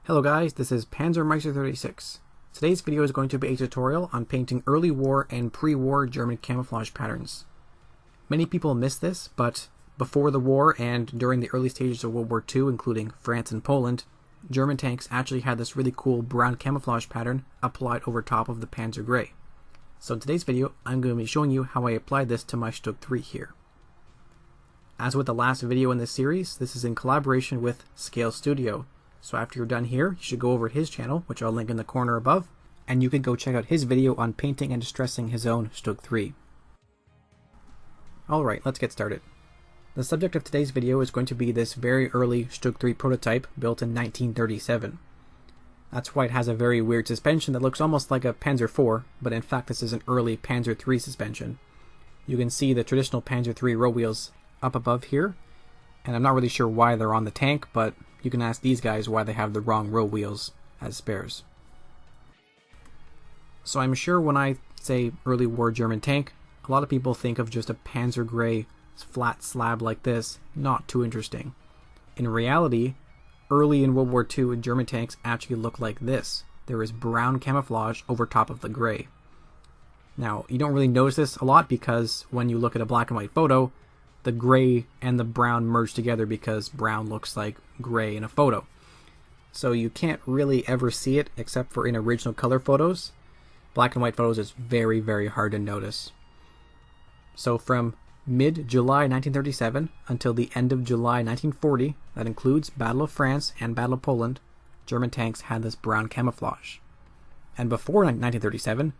Hello guys, this is Panzer 36. Today's video is going to be a tutorial on painting early war and pre-war German camouflage patterns. Many people miss this, but before the war and during the early stages of World War II, including France and Poland, German tanks actually had this really cool brown camouflage pattern applied over top of the Panzer Grey. So in today's video, I'm going to be showing you how I applied this to my StuG III here. As with the last video in this series, this is in collaboration with Scale Studio. So after you're done here, you should go over to his channel, which I'll link in the corner above, and you can go check out his video on painting and distressing his own StuG III. Alright, let's get started. The subject of today's video is going to be this very early StuG III prototype built in 1937. That's why it has a very weird suspension that looks almost like a Panzer IV, but in fact this is an early Panzer III suspension. You can see the traditional Panzer III row wheels up above here, and I'm not really sure why they're on the tank, but you can ask these guys why they have the wrong row wheels as spares. So I'm sure when I say early war German tank, a lot of people think of just a Panzer Grey flat slab like this, not too interesting. In reality, early in World War II, German tanks actually look like this. There is brown camouflage over top of the grey. Now, you don't really notice this a lot because when you look at a black and white photo, the gray and the brown merge together because brown looks like gray in a photo. So you can't really ever see it except for in original color photos. Black and white photos is very, very hard to notice. So from mid-July 1937 until the end of July 1940, that includes Battle of France and Battle of Poland, German tanks had this brown camouflage. And before 1937,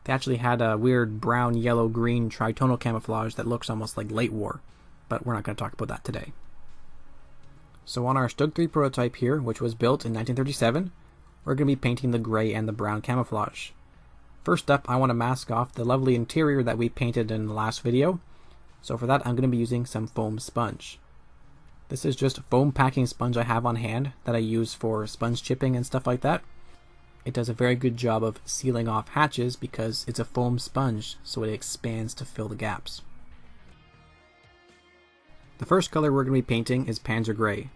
they actually had a weird brown, yellow, green tritonal camouflage that looks almost like late war, but we're not going to talk about that today. So on our StuG III prototype here, which was built in 1937, we're going to be painting the gray and the brown camouflage. First up, I want to mask off the lovely interior that we painted in the last video, so for that I'm going to be using some foam sponge. This is just foam packing sponge I have on hand that I use for sponge chipping and stuff like that. It does a very good job of sealing off hatches because it's a foam sponge, so it expands to fill the gaps. The first color we're going to be painting is Panzer Grey.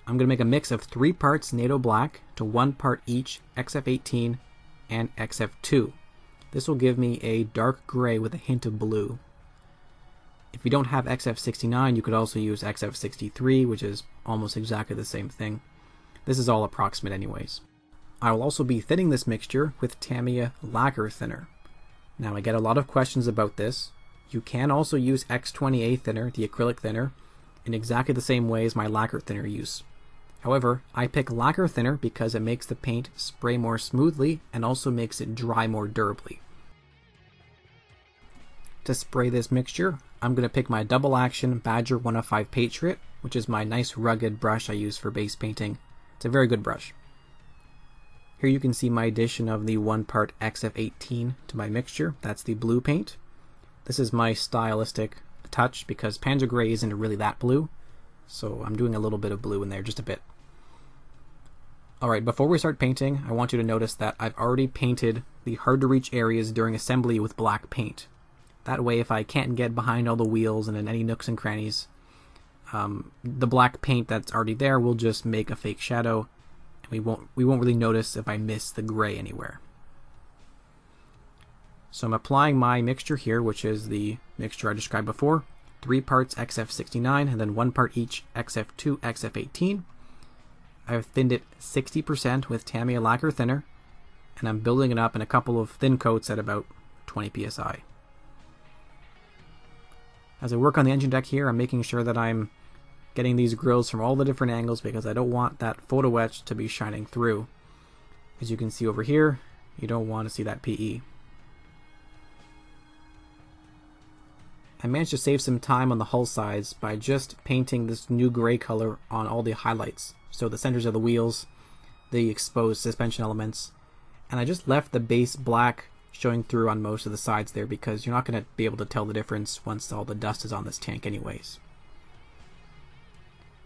I'm going to make a mix of 3 parts NATO black to 1 part each XF18 and XF2. This will give me a dark gray with a hint of blue. If you don't have XF69, you could also use XF63, which is almost exactly the same thing. This is all approximate anyways. I will also be thinning this mixture with Tamiya lacquer thinner. Now I get a lot of questions about this. You can also use X20A thinner, the acrylic thinner, in exactly the same way as my lacquer thinner use. However, I pick lacquer thinner because it makes the paint spray more smoothly and also makes it dry more durably. To spray this mixture, I'm going to pick my double action Badger 105 Patriot, which is my nice rugged brush I use for base painting. It's a very good brush. Here you can see my addition of the 1 part XF18 to my mixture. That's the blue paint. This is my stylistic touch because Panzer Grey isn't really that blue, so I'm doing a little bit of blue in there, just a bit. Alright, before we start painting, I want you to notice that I've already painted the hard to reach areas during assembly with black paint. That way, if I can't get behind all the wheels and in any nooks and crannies, the black paint that's already there will just make a fake shadow. We won't really notice if I miss the gray anywhere. So I'm applying my mixture here, which is the mixture I described before. 3 parts XF69 and then 1 part each XF2, XF18. I've thinned it 60% with Tamiya lacquer thinner, and I'm building it up in a couple of thin coats at about 20 psi. As I work on the engine deck here, I'm making sure that I'm getting these grills from all the different angles because I don't want that photo etch to be shining through. As you can see over here, you don't want to see that PE. I managed to save some time on the hull sides by just painting this new gray color on all the highlights. So the centers of the wheels, the exposed suspension elements, and I just left the base black showing through on most of the sides there because you're not going to be able to tell the difference once all the dust is on this tank anyways.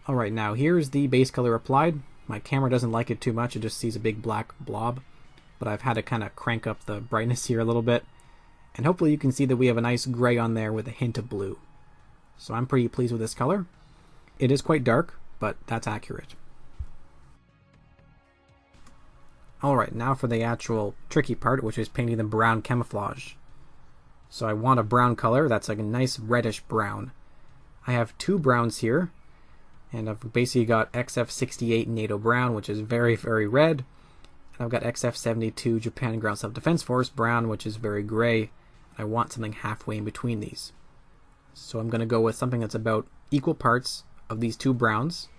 Alright, now here's the base color applied. My camera doesn't like it too much, it just sees a big black blob, but I've had to kind of crank up the brightness here a little bit, and hopefully you can see that we have a nice gray on there with a hint of blue. So I'm pretty pleased with this color. It is quite dark, but that's accurate. Alright, now for the actual tricky part, which is painting the brown camouflage. So I want a brown color that's like a nice reddish brown. I have two browns here, and I've basically got XF68 NATO brown, which is very, very red. And I've got XF72 Japan Ground Self-Defense Force brown, which is very gray. I want something halfway in between these. So I'm going to go with something that's about equal parts of these two browns,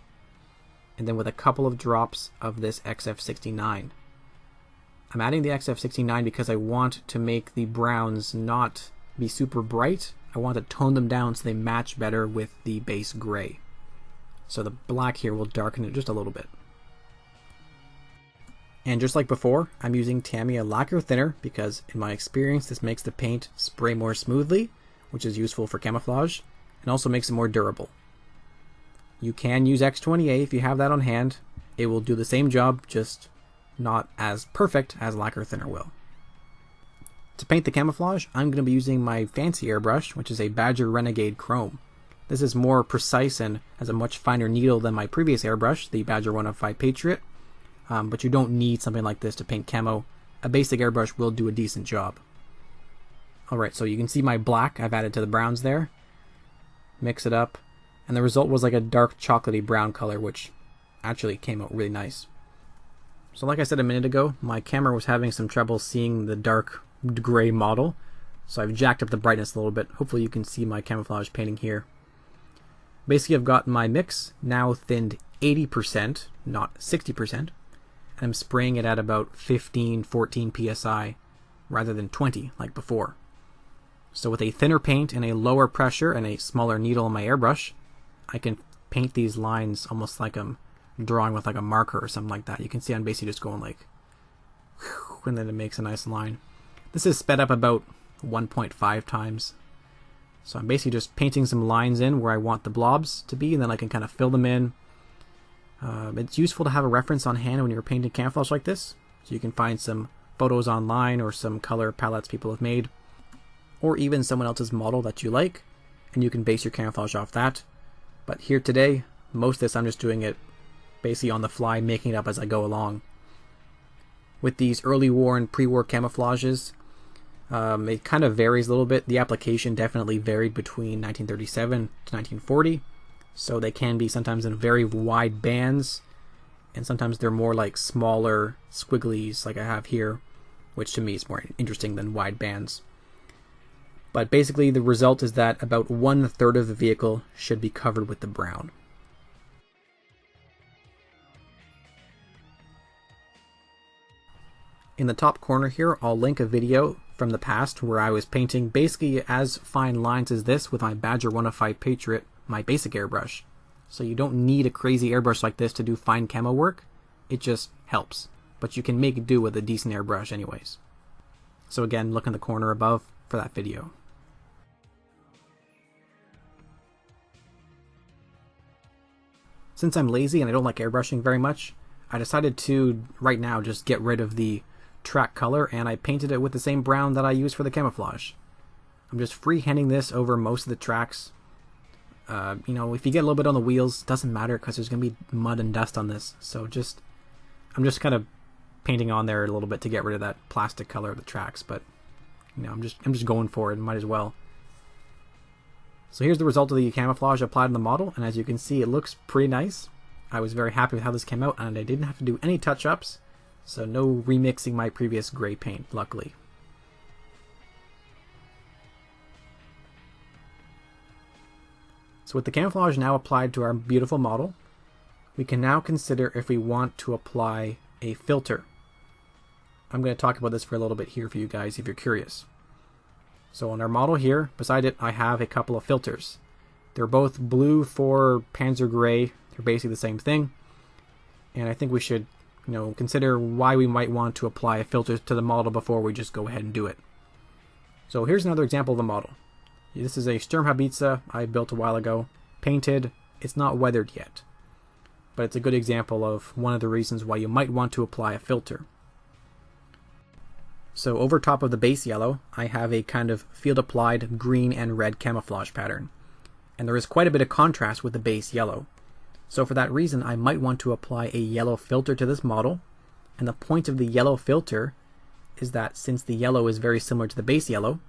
and then with a couple of drops of this XF69. I'm adding the XF69 because I want to make the browns not be super bright. I want to tone them down so they match better with the base gray. So the black here will darken it just a little bit. And just like before, I'm using Tamiya lacquer thinner because in my experience this makes the paint spray more smoothly, which is useful for camouflage, and also makes it more durable. You can use X20A if you have that on hand. It will do the same job, just not as perfect as lacquer thinner will. To paint the camouflage, I'm going to be using my fancy airbrush, which is a Badger Renegade Chrome. This is more precise and has a much finer needle than my previous airbrush, the Badger 105 Patriot, but you don't need something like this to paint camo. A basic airbrush will do a decent job. Alright, so you can see my black I've added to the browns there. Mix it up, and the result was like a dark chocolatey brown color, which actually came out really nice. So like I said a minute ago, my camera was having some trouble seeing the dark gray model, so I've jacked up the brightness a little bit. Hopefully you can see my camouflage painting here. Basically I've got my mix now thinned 80%, not 60%, and I'm spraying it at about 15-14 psi rather than 20 like before. So with a thinner paint and a lower pressure and a smaller needle on my airbrush, I can paint these lines almost like I'm drawing with like a marker or something like that. You can see I'm basically just going like, whew, and then it makes a nice line. This is sped up about 1.5 times. So I'm basically just painting some lines in where I want the blobs to be, and then I can kind of fill them in. It's useful to have a reference on hand when you're painting camouflage like this, so you can find some photos online or some color palettes people have made, or even someone else's model that you like, and you can base your camouflage off that. But here today, most of this I'm just doing it basically on the fly, making it up as I go along. With these early war and pre-war camouflages, it kind of varies a little bit. The application definitely varied between 1937 to 1940, so they can be sometimes in very wide bands, and sometimes they're more like smaller squigglies like I have here, which to me is more interesting than wide bands. But basically the result is that about 1/3 of the vehicle should be covered with the brown. In the top corner here, I'll link a video from the past where I was painting basically as fine lines as this with my Badger 105 Patriot, my basic airbrush. So you don't need a crazy airbrush like this to do fine camo work. It just helps. But you can make do with a decent airbrush anyways. So again, look in the corner above for that video. Since I'm lazy and I don't like airbrushing very much, I decided to, right now, just get rid of the track color, and I painted it with the same brown that I used for the camouflage. I'm just freehanding this over most of the tracks. You know, if you get a little bit on the wheels, doesn't matter because there's going to be mud and dust on this. So I'm just kind of painting on there a little bit to get rid of that plastic color of the tracks. But you know, I'm just going for it. Might as well. So here's the result of the camouflage applied on the model, and as you can see, it looks pretty nice. I was very happy with how this came out, and I didn't have to do any touch-ups, so no remixing my previous gray paint, luckily. So with the camouflage now applied to our beautiful model, we can now consider if we want to apply a filter. I'm going to talk about this for a little bit here for you guys if you're curious. So on our model here, beside it, I have a couple of filters. They're both blue for Panzer Grey. They're basically the same thing. And I think we should, you know, consider why we might want to apply a filter to the model before we just go ahead and do it. So here's another example of a model. This is a Sturmhaubitze I built a while ago. Painted. It's not weathered yet. But it's a good example of one of the reasons why you might want to apply a filter. So over top of the base yellow, I have a kind of field-applied green and red camouflage pattern. And there is quite a bit of contrast with the base yellow. So for that reason, I might want to apply a yellow filter to this model, And the point of the yellow filter is that since the yellow is very similar to the base yellow,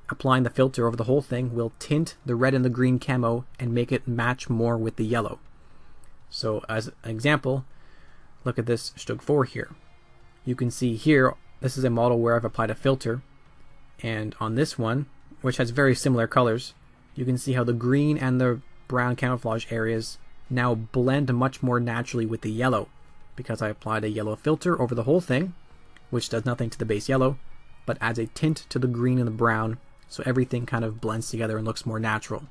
applying the filter over the whole thing will tint the red and the green camo and make it match more with the yellow. So as an example, look at this StuG IV here. You can see here, this is a model where I've applied a filter, and on this one, which has very similar colors, you can see how the green and the brown camouflage areas now blend much more naturally with the yellow, because I applied a yellow filter over the whole thing, which does nothing to the base yellow, but adds a tint to the green and the brown, so everything kind of blends together and looks more natural.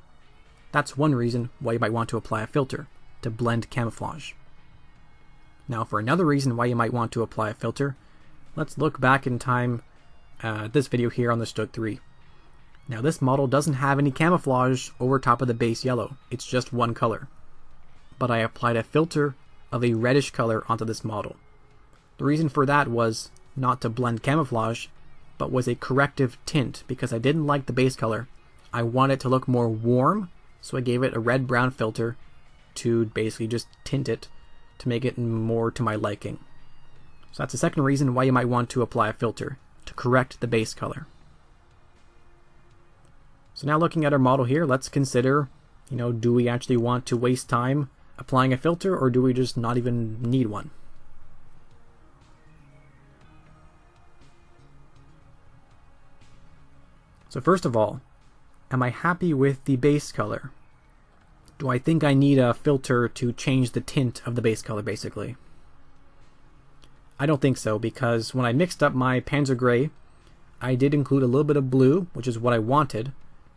That's one reason why you might want to apply a filter, to blend camouflage. Now for another reason why you might want to apply a filter, let's look back in time this video here on the StuG III. Now this model doesn't have any camouflage over top of the base yellow, it's just one color. But I applied a filter of a reddish color onto this model. The reason for that was not to blend camouflage, but was a corrective tint, because I didn't like the base color. I wanted it to look more warm, so I gave it a red-brown filter to basically just tint it to make it more to my liking. So that's the second reason why you might want to apply a filter, to correct the base color. So now looking at our model here, let's consider, do we actually want to waste time applying a filter, or do we just not even need one? So first of all, am I happy with the base color? Do I think I need a filter to change the tint of the base color, basically? I don't think so, because when I mixed up my Panzer Grey, I did include a little bit of blue, which is what I wanted,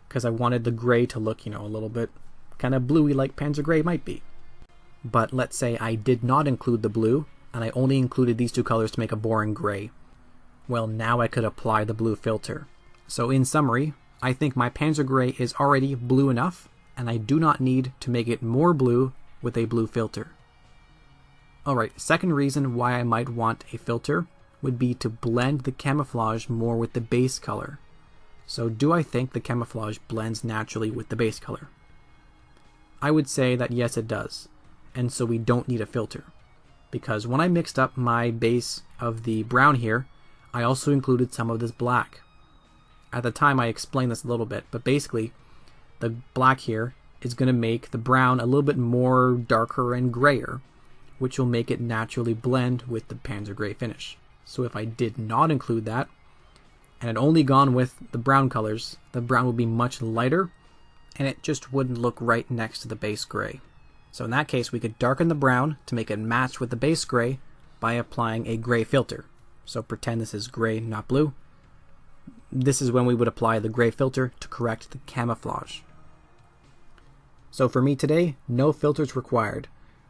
because I wanted the gray to look, a little bit kind of bluey like Panzer Grey might be. But let's say I did not include the blue, and I only included these two colors to make a boring gray. Well, now I could apply the blue filter. So in summary, I think my Panzer Grey is already blue enough, and I do not need to make it more blue with a blue filter. Alright, second reason why I might want a filter would be to blend the camouflage more with the base color. So do I think the camouflage blends naturally with the base color? I would say that yes, it does, and so we don't need a filter. Because when I mixed up my base of the brown here, I also included some of this black. At the time I explained this a little bit, but basically the black here is going to make the brown a little bit more darker and grayer, which will make it naturally blend with the Panzer Grey finish. So if I did not include that, and had only gone with the brown colors, the brown would be much lighter, and it just wouldn't look right next to the base gray. So in that case, we could darken the brown to make it match with the base gray by applying a gray filter. So pretend this is gray, not blue. This is when we would apply the gray filter to correct the camouflage. So for me today, no filters required.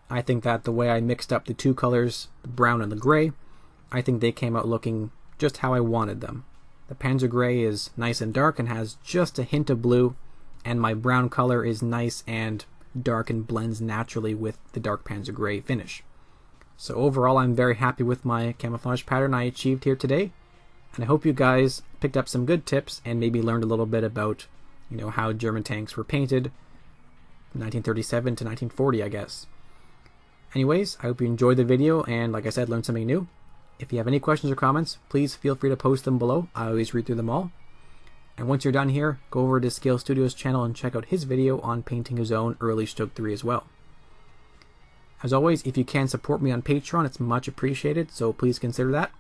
I think that the way I mixed up the two colors, the brown and the gray, I think they came out looking just how I wanted them. The Panzer Grey is nice and dark and has just a hint of blue, and my brown color is nice and dark and blends naturally with the dark Panzer Grey finish. So overall, I'm very happy with my camouflage pattern I achieved here today. And I hope you guys picked up some good tips and maybe learned a little bit about, how German tanks were painted 1937 to 1940, I guess. Anyways, I hope you enjoyed the video and, like I said, learned something new. If you have any questions or comments, please feel free to post them below. I always read through them all. And once you're done here, go over to Scale Studios' channel and check out his video on painting his own early StuG III as well. As always, if you can support me on Patreon, it's much appreciated, so please consider that.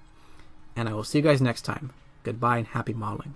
And I will see you guys next time. Goodbye and happy modeling.